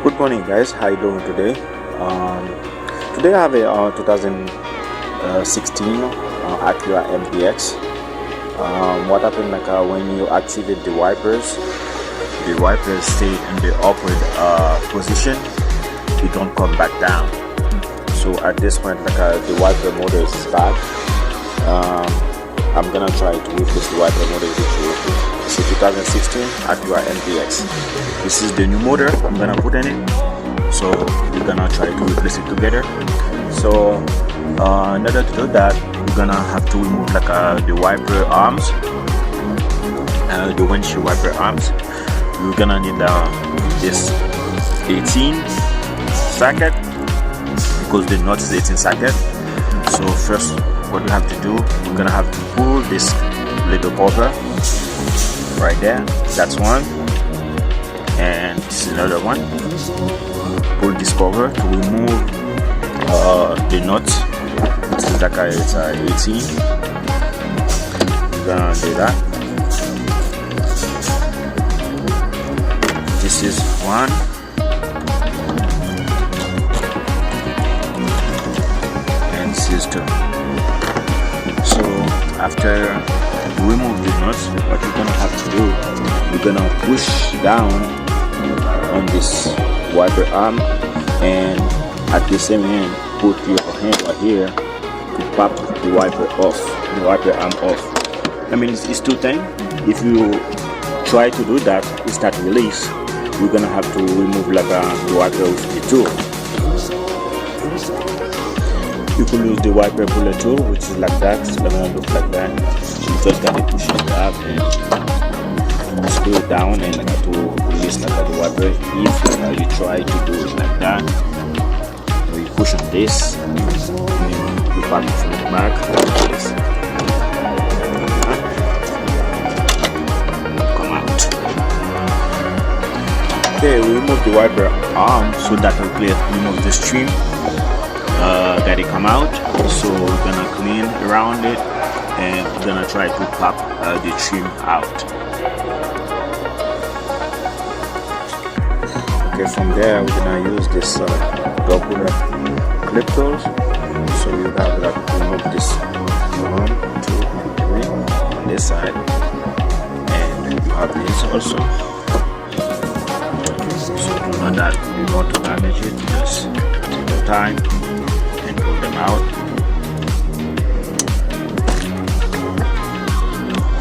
Good morning, guys. How you doing today? Today I have a 2016 Acura MDX. What happened, like when you activate the wipers stay in the upward position. It don't come back down. So at this point, like the wiper motor is bad. I'm gonna try to replace the wiper motor with it's a 2016 Acura MDX. This is the new motor I'm gonna put in it. So we're gonna try to replace it together. So in order to do that, we're gonna have to remove like the wiper arms, the windshield wiper arms. We're gonna need this 18 socket because the nut is 18 socket. So first, what we have to do, we're gonna have to pull this little cover right there. That's one, and this is another one. Pull this cover to remove the nut. This is like it's 18. We're gonna do that. This is one. And this is two. So after we remove the nuts, what you're gonna have to do, you're gonna push down on this wiper arm, and at the same hand put your hand right here to pop the wiper off, the wiper arm off. I mean, it's two things. If you try to do that, it's not release. We're gonna have to remove like the wiper with the tool. You can use the wiper puller tool, which is like that. It's gonna look like that. You just gotta push it up and screw it down, and like to release like the wiper. If you try to do it like that, you push on this, and then you pop it from the back like this. Come out. Okay, we remove the wiper arm so that we remove the stream that it come out. So we're gonna clean around it, and we're gonna try to pop the trim out. Okay, from there we're gonna use this double clip tools. So you have like remove this 1, 2, 3 on this side, and you have this also. So to know that you don't want to damage it, just take your time and pull them out.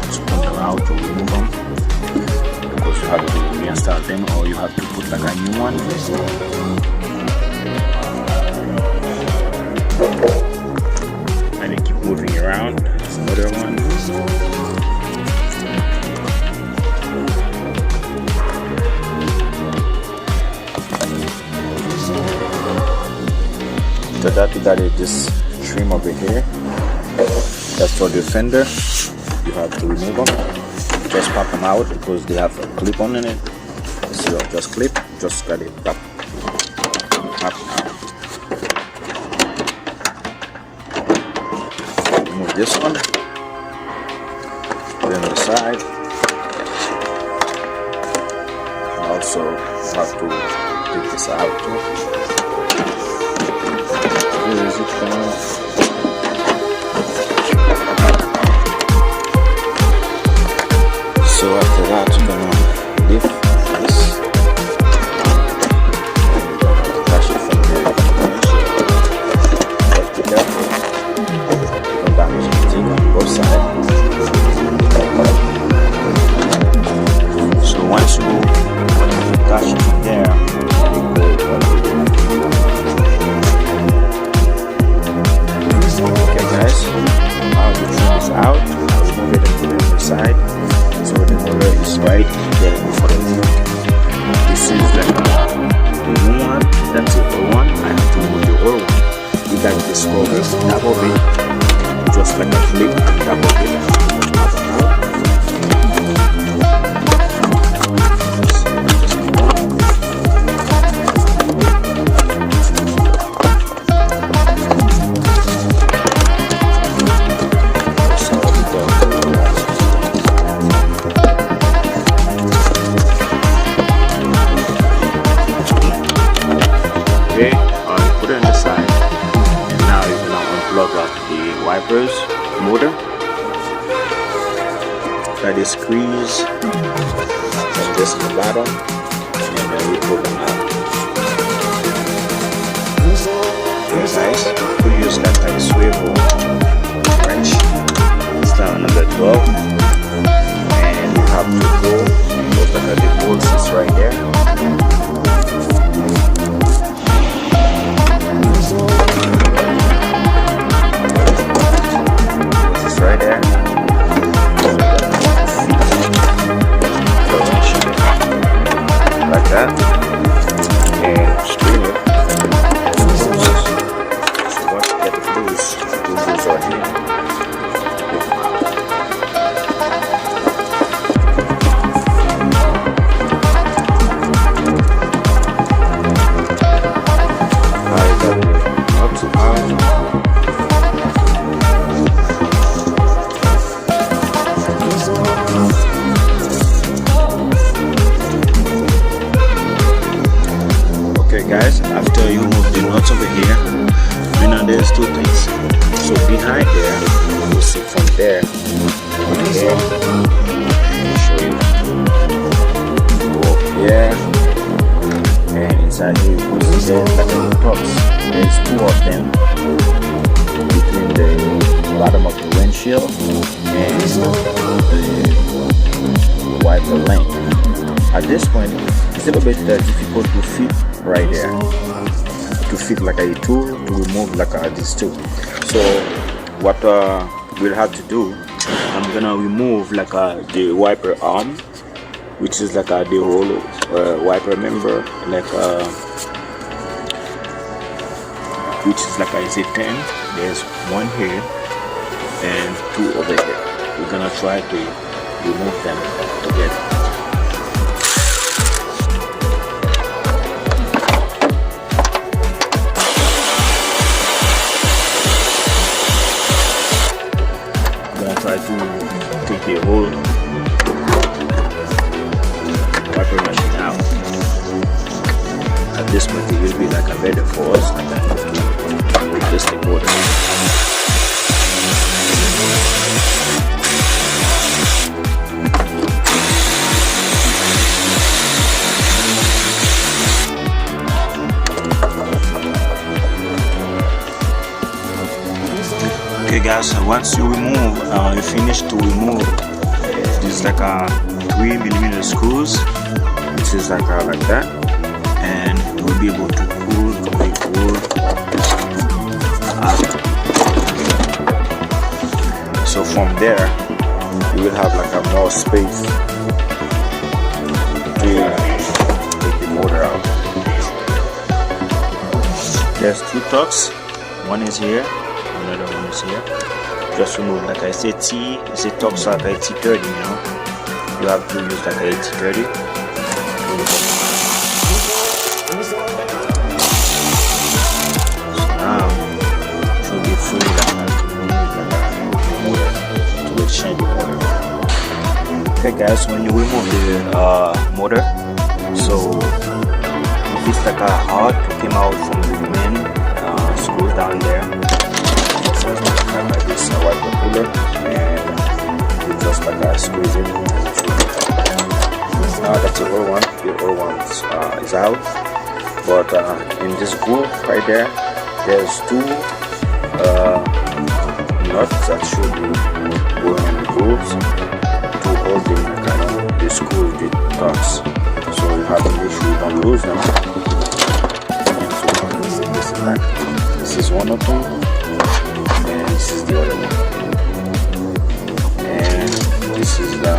Just pull them out to remove them, because you have to reinstall them, or you have to put like a new one. And then keep moving around. There's another one. So that we got this trim over here. That's for the fender. You have to remove them. Just pop them out because they have a clip on in it. So just clip, just got it pop. Remove this one. Put it on the side. Also have to take this out too. Is it so after that you're gonna lift this and attach it from the windshield. But be careful, don't damage anything on both sides. So once you attach it from there, now the trim is out. I'll move it into the other side, so the motor is right there in front of you. This is like the new one, that's the old one. I have to remove the old one. You got this cover top of it, just like a flip on top of it. wipers motor that is squeeze from this in the bottom, and then we pull them out. Very nice. We use that like swivel wrench. It's down number 12, and you have to pull. Look at the bolts is right there. It's right there. Like that, and screen it. So once you get it loose, those are here. Guys, after you move the nuts over here, now there's two things. So behind there, you see from there, here, let me show you. Go up here, and inside here, you see there's like a box. There's two of them between the bottom of the windshield and the wiper length. At this point, it's a little bit difficult to fit right there, to fit like a tool to remove like this tool. So what we'll have to do, I'm gonna remove like the wiper arm, which is like the whole wiper member, like which is like a Z10. There's one here and two over here. We're gonna try to remove them together. Try to take the whole wiper machine out. At this point, it will be like a better for us and then to replace the motor. Okay guys, once you remove, you finish to remove this like a 3mm screws, which is like that, and you will be able to pull out. So from there, you will have like a more space to take the motor out. There's two tucks, one is here, another one is here. Just remove, like I said, it's a Tox like a T30, you know. You have to use like a T30. So now it should be free like to exchange the motor. Okay guys, when you remove the motor, so if it's like a hard to come out from the main screws down there, like this wiper puller, and you just like squeeze it. Now that's the old one. The old one is out, but in this groove right there, there's two nuts that should be going in the grooves to hold the screw with the tucks. So you have to make sure you don't lose them. This is one of them. And this is the other one, and this is the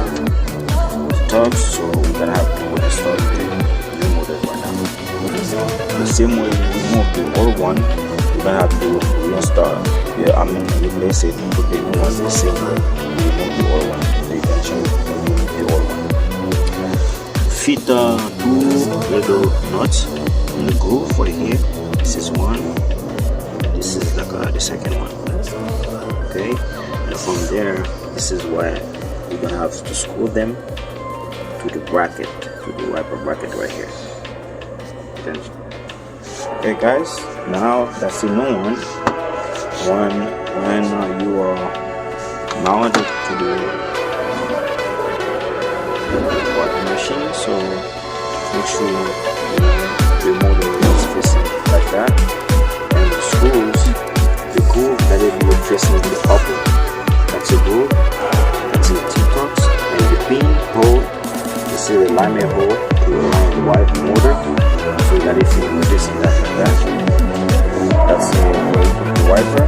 tugs, so we're gonna have to install the new motor right now. The same way we remove the old one, we're gonna have to reinstall, replace it with the new one the same way we remove the old one, so you can change the old one. Fit two little nuts in the groove for here. This is one, this is like the second one. Okay, and from there, this is where you're gonna have to screw them to the bracket, to the wiper bracket right here. Okay guys, now that's the new one. when you are mounted to the wiping machine, so make sure the motor is facing like that, and the screws, the groove that will be facing the upper, that's a groove, that's the T-tops, and the pin hole, this is the alignment hole to align the wiper motor, so that is facing that like that. That's the wiper,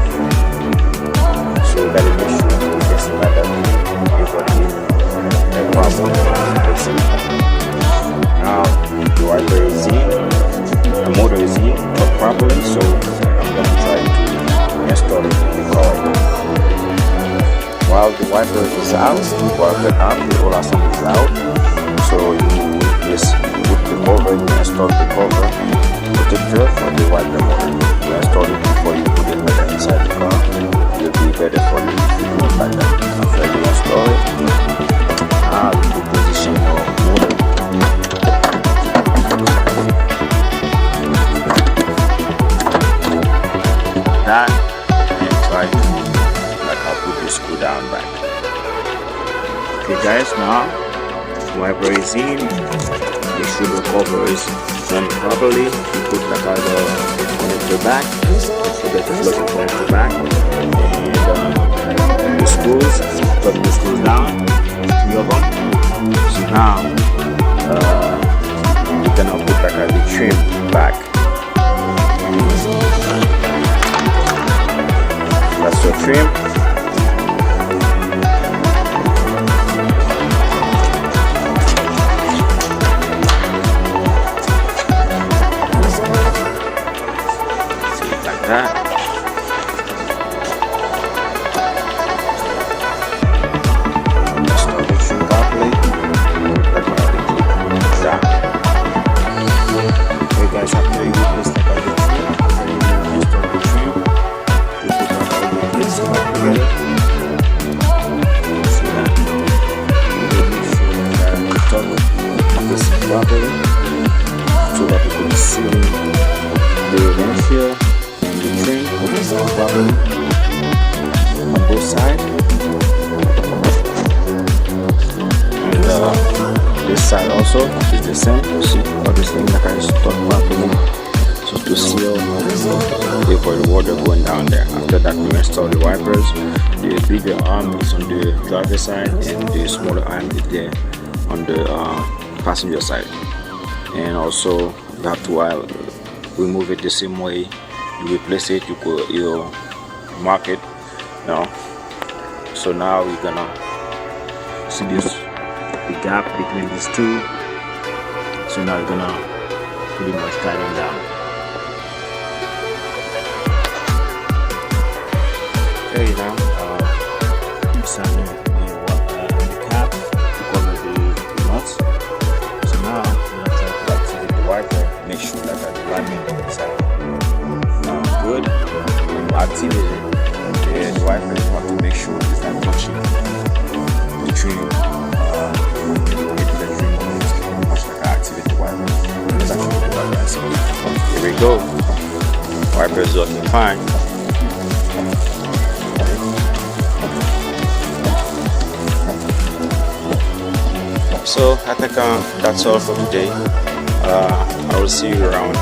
so that it makes sure you get some like that before the problem fixing. Now the wiper is in, the motor is in properly, so I'm going to try to install it in the car. While the wiper is out, the whole assembly is out, so you just put the cover, you install the cover protector for the wiper motor. You install it before you put it like inside the car. It will be better for you if you do it like that. After you install it, you position your motor. That, and try to, like I'll put the screw down back. Okay guys, now wiper is in. Make sure the cover is done properly. You put the connector back, so that the plug connector back, and the screws, put the screws down, 3 of them. So now you're gonna put like the trim back. That's your trim. That. Install the trim properly. Okay guys, after you replace the trim, install the trim. You put all the bits back together. See that? You make sure that the top is properly, so that you can see the windshield. Properly on both sides, and this side also is the same. You see all this thing that I installed properly, so to seal before the water going down there. After that, we install the wipers. The bigger arm is on the driver's side, and the smaller arm is there on the passenger side. And also, you have to remove it the same way. You replace it, you mark it now. So now we're gonna see the gap between these two. So now we're gonna pretty much tighten down. Okay, now inside the cap to cover the nuts. So now we're gonna try to activate the wiper. Make sure that the alignment is good. When you activate it, the wiper, you want to make sure it's not touching the trim. The trim is much like I activate the wiper. It's actually the wiper. So here we go. Wiper is working fine. So I think that's all for today. I will see you around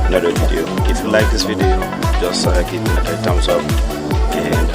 another video. If you like this video, just give me a thumbs up, and